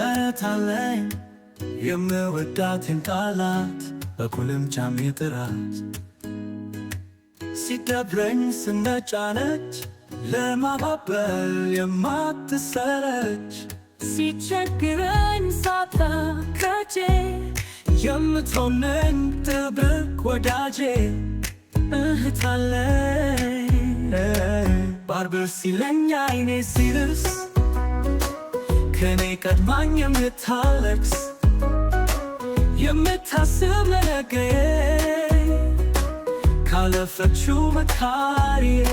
እህት አለኝ የምወዳትን ቃላት በኩልምጫም ጥራት ሲደብረኝ ስነጫነች ለማባበል የማትሰለች ሲቸግረኝ ሳጣ ከጄ የምትሆነኝ ጥብቅ ወዳጄ እህት አለኝ ባርበር ሲለኝ አይኔ ሲርስ ከኔ ቀድማኝ የምታለቅስ የምታስብ ለነገዬ ካለፈችው መካሪዬ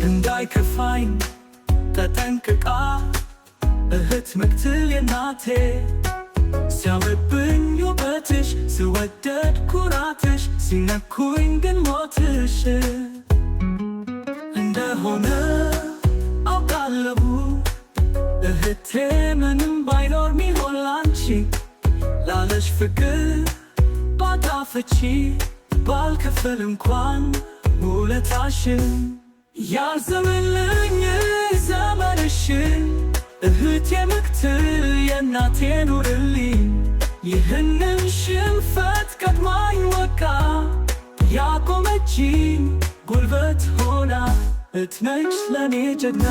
እንዳይከፋኝ ተጠንቅቃ እህት ምክትል የናቴ ሲያምርብኝ ውበትሽ ስወደድ ኩራትሽ ሲነኩኝ ግን ሞትሽ እንደሆነ አውቃለሁ እህቴ ምንም ባይኖር ሚሆን ላንቺ ላለሽ ፍቅር ባጣፍቺ ባልከፍል እንኳን ውለታሽን ያርዝምልኝ ዘመንሽን እህቴ ምክትል የናቴ ኑርልኝ ይህንን ሽንፈት ቀድማኝ ወቃ ያቆመችኝ ጉልበት ሆና እህት ነች ለኔ ጀግና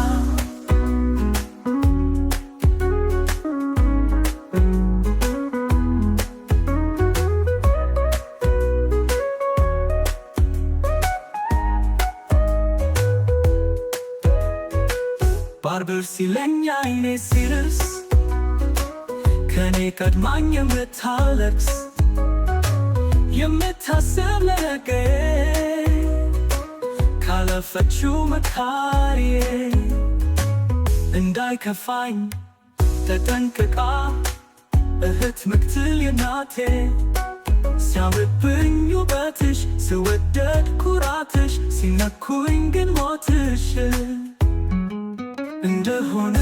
ባርበር ሲለኝ አይኔ ሲርስ ከኔ ቀድማኝ የምታለቅስ የምታስብ ለነገዬ ካለፈችው መካሪዬ እንዳይከፋኝ ተጠንቅቃ እህት ምክትል የናቴ ሲያምርብኝ ውበትሽ ስወደድ ኩራትሽ ሲነኩኝ ግን ሞትሽ እንደሆነ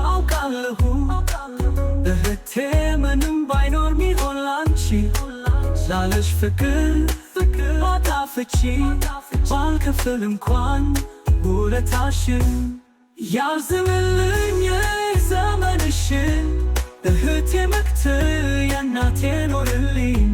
አውቃለሁ እህቴ ምንም ባይኖር ሚሆን ላንቺ ላለሽ ፍቅር ባጣፍቺ ባልከፍል እንኳን ውለታሽን ያርዝምልኝ ዘመንሽን እህቴ ምክትል የናቴ ኑርልኝ